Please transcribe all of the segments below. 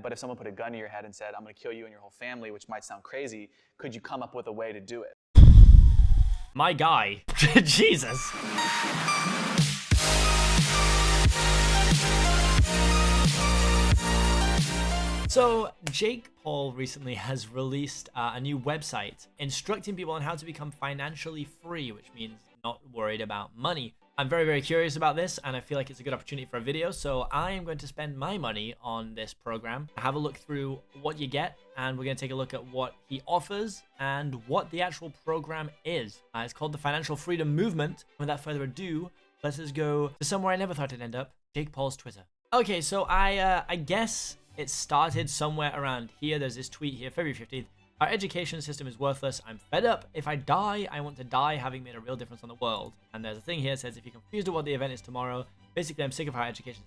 But if someone put a gun to your head and said, I'm going to kill you and your whole family, which might sound crazy, could you come up with a way to do it? My guy. Jesus. So, Jake Paul recently has released a new website instructing people on how to become financially free, which means not worried about money. I'm very, very curious about this, and I feel like it's a good opportunity for a video, so I am going to spend my money on this program, have a look through what you get, and we're going to take a look at what he offers and what the actual program is. It's called the Financial Freedom Movement. Without further ado, let's just go to somewhere I never thought it'd end up, Jake Paul's Twitter. Okay, so I guess it started somewhere around here. There's this tweet here, February 15th. Our education system is worthless. I'm fed up. If I die, I want to die having made a real difference on the world. And there's a thing here that says, if you're confused at what the event is tomorrow, basically I'm sick of how education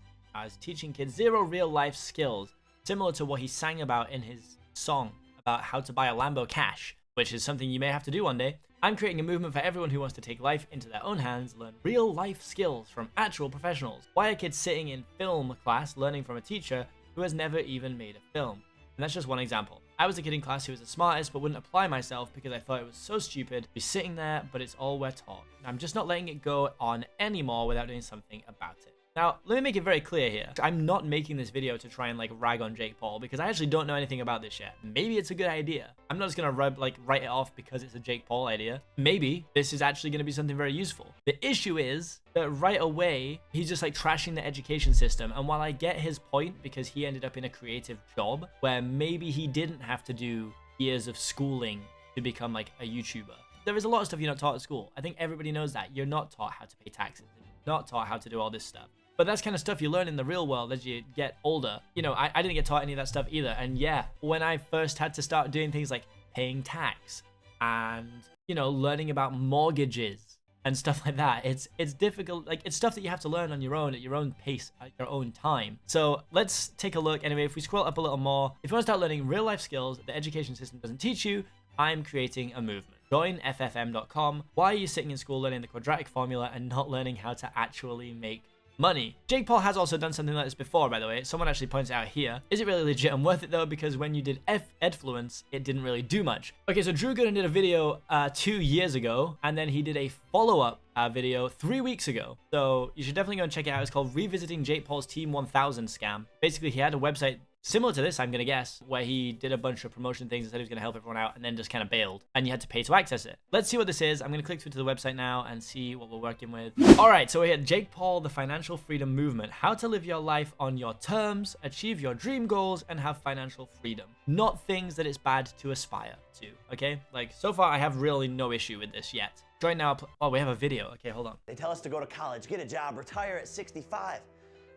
is teaching kids zero real life skills, similar to what he sang about in his song about how to buy a Lambo cash, which is something you may have to do one day. I'm creating a movement for everyone who wants to take life into their own hands, learn real life skills from actual professionals. Why are kids sitting in film class learning from a teacher who has never even made a film? And that's just one example. I was a kid in class who was the smartest but wouldn't apply myself because I thought it was so stupid to be sitting there, but it's all we're taught. I'm just not letting it go on anymore without doing something about it. Now, let me make it very clear here. I'm not making this video to try and like rag on Jake Paul because I actually don't know anything about this yet. Maybe it's a good idea. I'm not just gonna write it off because it's a Jake Paul idea. Maybe this is actually gonna be something very useful. The issue is that right away, he's just like trashing the education system. And while I get his point because he ended up in a creative job where maybe he didn't have to do years of schooling to become like a YouTuber. There is a lot of stuff you're not taught at school. I think everybody knows that. You're not taught how to pay taxes. You're not taught how to do all this stuff. But that's kind of stuff you learn in the real world as you get older. You know, I didn't get taught any of that stuff either. And yeah, when I first had to start doing things like paying tax and, you know, learning about mortgages and stuff like that, it's difficult. Like, it's stuff that you have to learn on your own, at your own pace, at your own time. So let's take a look. Anyway, if we scroll up a little more, if you want to start learning real life skills the education system doesn't teach you, I'm creating a movement. Join ffm.com. Why are you sitting in school learning the quadratic formula and not learning how to actually make money? Jake Paul has also done something like this before, by the way. Someone actually points out here. Is it really legit and worth it though? Because when you did Edfluence, it didn't really do much. Okay, so Drew Gooden did a video 2 years ago, and then he did a follow-up video 3 weeks ago. So you should definitely go and check it out. It's called Revisiting Jake Paul's Team 1000 Scam. Basically, he had a website similar to this, I'm gonna guess, where he did a bunch of promotion things and said he was gonna help everyone out and then just kind of bailed and you had to pay to access it. Let's see what this is. I'm gonna click through to the website now and see what we're working with. All right, so we're here, Jake Paul, the Financial Freedom Movement. How to live your life on your terms, achieve your dream goals, and have financial freedom. Not things that it's bad to aspire to, okay? Like, so far I have really no issue with this yet. Join now. Oh, we have a video. Okay, hold on. They tell us to go to college, get a job, retire at 65.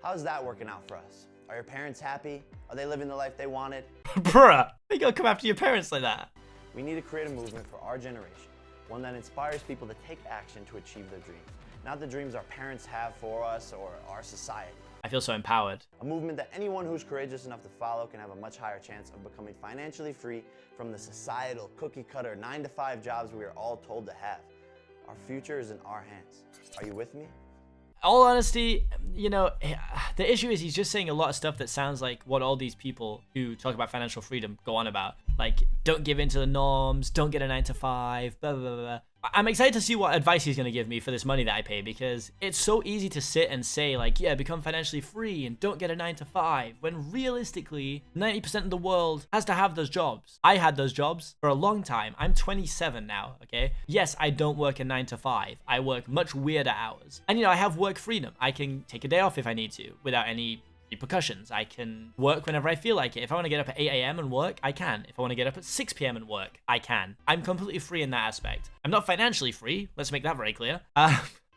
How's that working out for us? Are your parents happy? Are they living the life they wanted? Bruh, you gotta come after your parents like that. We need to create a movement for our generation, one that inspires people to take action to achieve their dreams, not the dreams our parents have for us or our society. I feel so empowered. A movement that anyone who's courageous enough to follow can have a much higher chance of becoming financially free from the societal cookie-cutter 9-to-5 jobs we are all told to have. Our future is in our hands. Are you with me? All honesty, you know, the issue is he's just saying a lot of stuff that sounds like what all these people who talk about financial freedom go on about. Like, don't give in to the norms, don't get a 9-to-5, blah, blah, blah, blah. I'm excited to see what advice he's going to give me for this money that I pay, because it's so easy to sit and say, like, yeah, become financially free and don't get a 9-to-5, when realistically, 90% of the world has to have those jobs. I had those jobs for a long time. I'm 27 now, okay? Yes, I don't work a 9-to-5. I work much weirder hours. And, you know, I have work freedom. I can take a day off if I need to, without any repercussions. I can work whenever I feel like it. If I want to get up at 8 a.m. and work, I can. If I want to get up at 6 p.m. and work, I can. I'm completely free in that aspect. I'm not financially free. Let's make that very clear.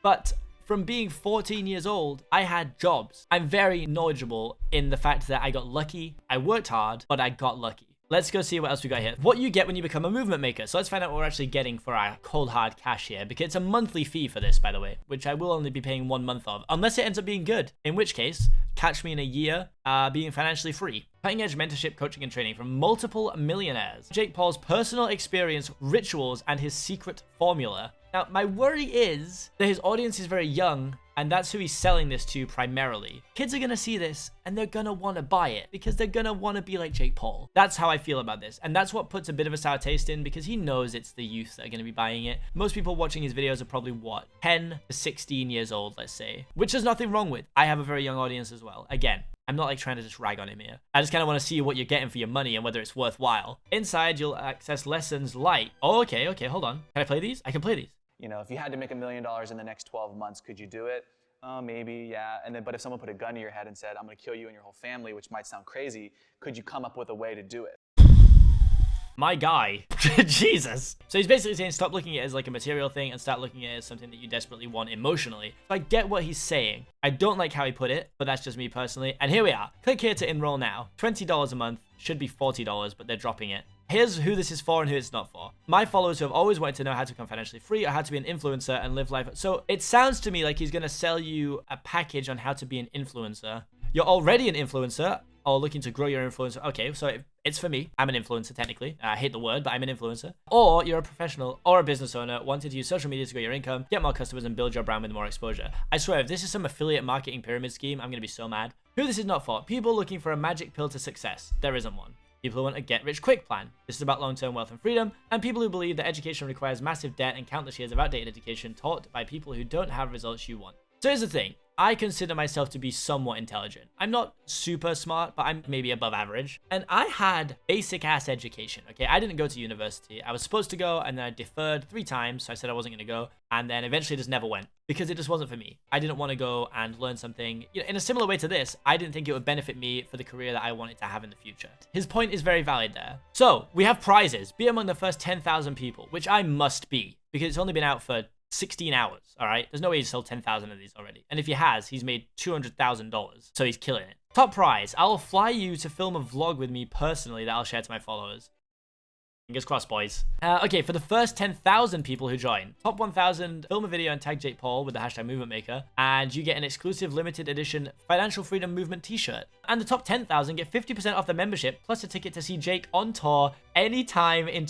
But from being 14 years old, I had jobs. I'm very knowledgeable in the fact that I got lucky. I worked hard, but I got lucky. Let's go see what else we got here. What you get when you become a movement maker. So let's find out what we're actually getting for our cold hard cash here, because it's a monthly fee for this, by the way, which I will only be paying 1 month of, unless it ends up being good, in which case, catch me in a year being financially free. Cutting edge mentorship, coaching, and training from multiple millionaires. Jake Paul's personal experience, rituals, and his secret formula. Now, my worry is that his audience is very young And that's who he's selling this to primarily. Kids are gonna see this and they're gonna wanna buy it because they're gonna wanna be like Jake Paul. That's how I feel about this. And that's what puts a bit of a sour taste in because he knows it's the youth that are gonna be buying it. Most people watching his videos are probably what, 10 to 16 years old, let's say, which there's nothing wrong with. I have a very young audience as well. Again, I'm not like trying to just rag on him here. I just kind of want to see what you're getting for your money and whether it's worthwhile. Inside, you'll access lessons like, oh, okay, hold on. Can I play these? I can play these. You know, if you had to make $1 million in the next 12 months, could you do it? Maybe, yeah. And then, but if someone put a gun to your head and said, I'm gonna kill you and your whole family, which might sound crazy, could you come up with a way to do it? My guy. Jesus. So he's basically saying stop looking at it as like a material thing and start looking at it as something that you desperately want emotionally. So I get what he's saying. I don't like how he put it, but that's just me personally. And here we are. Click here to enroll now. $20 a month. Should be $40, but they're dropping it. Here's who this is for and who it's not for. My followers who have always wanted to know how to become financially free or how to be an influencer and live life. So it sounds to me like he's going to sell you a package on how to be an influencer. You're already an influencer or looking to grow your influencer. Okay, so it's for me. I'm an influencer technically. I hate the word, but I'm an influencer. Or you're a professional or a business owner wanting to use social media to grow your income, get more customers and build your brand with more exposure. I swear, if this is some affiliate marketing pyramid scheme, I'm going to be so mad. Who this is not for? People looking for a magic pill to success. There isn't one. People who want a get-rich-quick plan. This is about long-term wealth and freedom, and people who believe that education requires massive debt and countless years of outdated education taught by people who don't have results you want. So here's the thing. I consider myself to be somewhat intelligent. I'm not super smart, but I'm maybe above average. And I had basic-ass education, okay? I didn't go to university. I was supposed to go, and then I deferred 3 times, so I said I wasn't going to go, and then eventually just never went because it just wasn't for me. I didn't want to go and learn something. You know, in a similar way to this, I didn't think it would benefit me for the career that I wanted to have in the future. His point is very valid there. So, we have prizes. Be among the first 10,000 people, which I must be because it's only been out for 16 hours, all right? There's no way he's sold 10,000 of these already. And if he has, he's made $200,000. So he's killing it. Top prize. I'll fly you to film a vlog with me personally that I'll share to my followers. Fingers crossed, boys. Okay, for the first 10,000 people who join, top 1,000, film a video and tag Jake Paul with the hashtag Movement Maker, and you get an exclusive limited edition Financial Freedom Movement t-shirt. And the top 10,000 get 50% off the membership, plus a ticket to see Jake on tour anytime in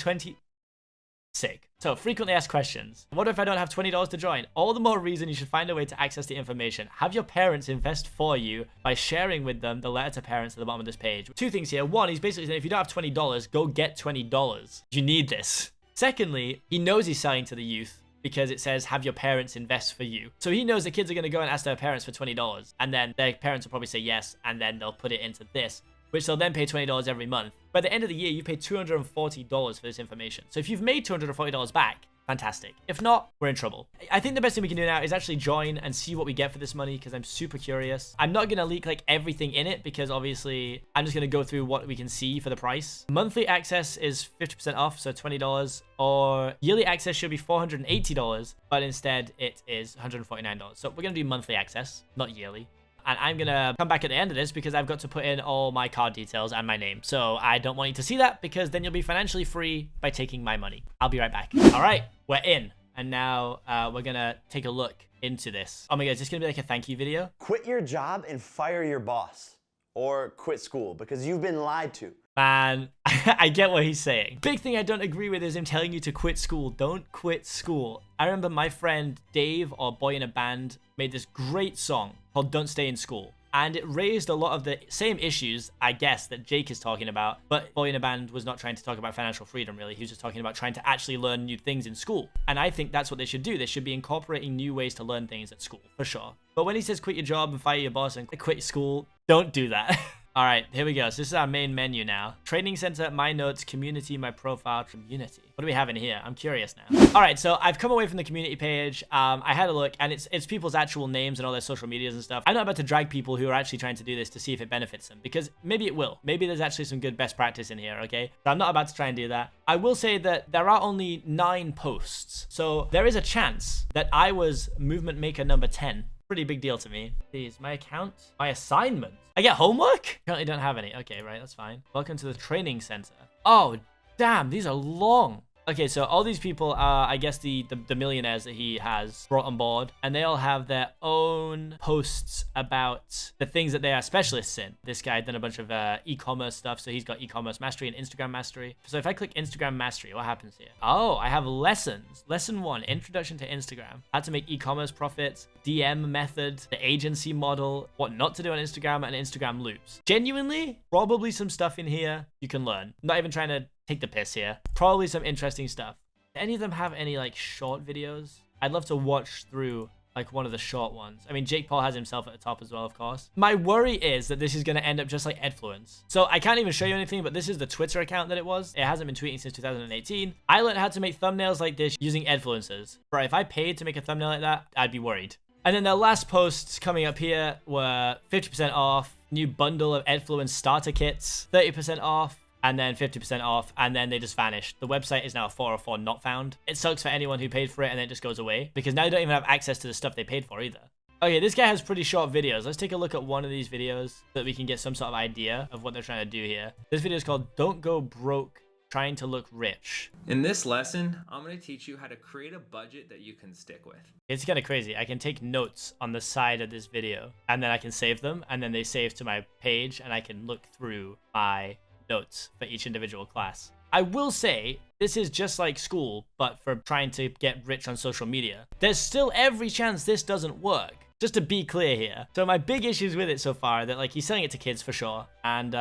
Sick. So, frequently asked questions. What if I don't have $20 to join? All the more reason you should find a way to access the information. Have your parents invest for you by sharing with them the letter to parents at the bottom of this page. 2 things here. 1, he's basically saying if you don't have $20, go get $20. You need this. Secondly, he knows he's selling to the youth because it says have your parents invest for you. So he knows the kids are going to go and ask their parents for $20 and then their parents will probably say yes and then they'll put it into this, which they'll then pay $20 every month. By the end of the year, you paid $240 for this information. So if you've made $240 back, fantastic. If not, we're in trouble. I think the best thing we can do now is actually join and see what we get for this money because I'm super curious. I'm not going to leak like everything in it because obviously I'm just going to go through what we can see for the price. Monthly access is 50% off, so $20, or yearly access should be $480, but instead it is $149. So we're going to do monthly access, not yearly. And I'm going to come back at the end of this because I've got to put in all my card details and my name. So I don't want you to see that because then you'll be financially free by taking my money. I'll be right back. All right, we're in. And now we're going to take a look into this. Oh my God, is this going to be like a thank you video? Quit your job and fire your boss. Or quit school because you've been lied to. Man, I get what he's saying. Big thing I don't agree with is him telling you to quit school. Don't quit school. I remember my friend Dave, or Boy in a Band, made this great song called Don't Stay in School. And it raised a lot of the same issues, I guess, that Jake is talking about. But Boy in a Band was not trying to talk about financial freedom, really. He was just talking about trying to actually learn new things in school. And I think that's what they should do. They should be incorporating new ways to learn things at school, for sure. But when he says quit your job and fire your boss and quit school, don't do that. All right, here we go. So this is our main menu now. Training center, my notes, community, my profile, community. What do we have in here? I'm curious now. All right, so I've come away from the community page. I had a look, and it's people's actual names and all their social medias and stuff. I'm not about to drag people who are actually trying to do this to see if it benefits them, because maybe it will. Maybe there's actually some good best practice in here, okay? So I'm not about to try and do that. I will say that there are only 9 posts. So there is a chance that I was movement maker number 10. Pretty big deal to me. Please, my account, my assignment. I get homework? Currently don't have any. Okay, right, that's fine. Welcome to the training center. Oh, damn, these are long. Okay, so all these people are, I guess, the millionaires that he has brought on board, and they all have their own posts about the things that they are specialists in. This guy had done a bunch of e-commerce stuff, so he's got e-commerce mastery and Instagram mastery. So if I click Instagram mastery, what happens here? Oh, I have lessons. Lesson 1, Introduction to Instagram. How to make e-commerce profits, DM method, the agency model, what not to do on Instagram, and Instagram loops. Genuinely, probably some stuff in here you can learn. I'm not even trying to take the piss here. Probably some interesting stuff. Do any of them have any like short videos? I'd love to watch through like one of the short ones. I mean, Jake Paul has himself at the top as well, of course. My worry is that this is going to end up just like Edfluence. So I can't even show you anything, but this is the Twitter account that it was. It hasn't been tweeting since 2018. I learned how to make thumbnails like this using Edfluencers. Bro, if I paid to make a thumbnail like that, I'd be worried. And then the last posts coming up here were 50% off, new bundle of Edfluence starter kits, 30% off, and then 50% off, and then they just vanished. The website is now a 404 not found. It sucks for anyone who paid for it and then it just goes away, because now they don't even have access to the stuff they paid for either. Okay, this guy has pretty short videos. Let's take a look at one of these videos so that we can get some sort of idea of what they're trying to do here. This video is called Don't Go Broke Trying to Look Rich. In this lesson, I'm going to teach you how to create a budget that you can stick with. It's kind of crazy. I can take notes on the side of this video, and then I can save them, and then they save to my page, and I can look through my notes for each individual class. I will say this is just like school, but for trying to get rich on social media. There's still every chance this doesn't work. Just to be clear here. So my big issues with it so far are that like he's selling it to kids for sure. And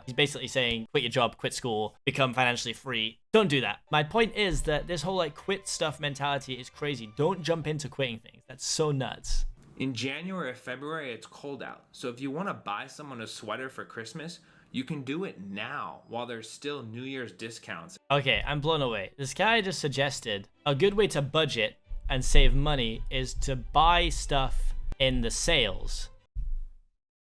he's basically saying, quit your job, quit school, become financially free. Don't do that. My point is that this whole like quit stuff mentality is crazy. Don't jump into quitting things. That's so nuts. In January or February, it's cold out. So if you want to buy someone a sweater for Christmas, you can do it now while there's still New Year's discounts. Okay, I'm blown away. This guy just suggested a good way to budget and save money is to buy stuff in the sales.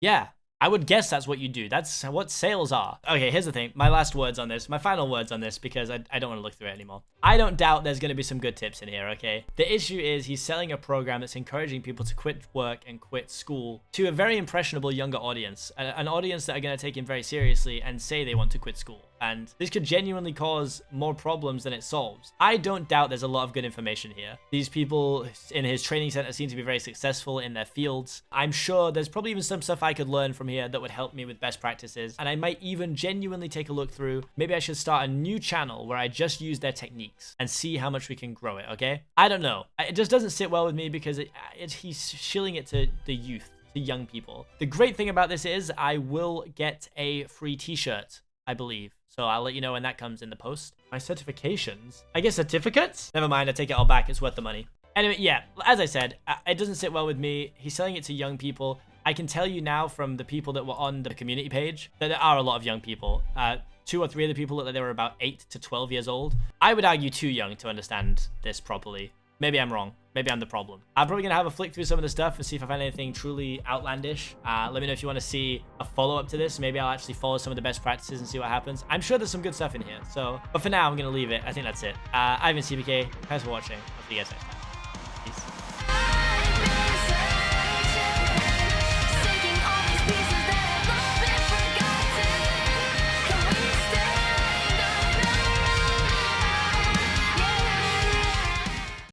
Yeah, I would guess that's what you do. That's what sales are. Okay, here's the thing. My last words on this, my final words on this, because I don't want to look through it anymore. I don't doubt there's going to be some good tips in here, okay? The issue is he's selling a program that's encouraging people to quit work and quit school to a very impressionable younger audience, an audience that are going to take him very seriously and say they want to quit school. And this could genuinely cause more problems than it solves. I don't doubt there's a lot of good information here. These people in his training center seem to be very successful in their fields. I'm sure there's probably even some stuff I could learn from here that would help me with best practices. And I might even genuinely take a look through. Maybe I should start a new channel where I just use their techniques and see how much we can grow it, okay? I don't know. It just doesn't sit well with me because he's shilling it to the youth, to young people. The great thing about this is I will get a free t-shirt, I believe. So I'll let you know when that comes in the post. My certifications? I guess certificates? Never mind, I take it all back. It's worth the money. Anyway, yeah, as I said, it doesn't sit well with me. He's selling it to young people. I can tell you now from the people that were on the community page that there are a lot of young people. 2 or 3 of the people looked like they were about 8 to 12 years old. I would argue too young to understand this properly. Maybe I'm wrong. Maybe I'm the problem. I'm probably going to have a flick through some of the stuff and see if I find anything truly outlandish. Let me know if you want to see a follow-up to this. Maybe I'll actually follow some of the best practices and see what happens. I'm sure there's some good stuff in here. So, but for now, I'm going to leave it. I think that's it. I've been Seapeekay. Thanks for watching. I'll see you guys next time.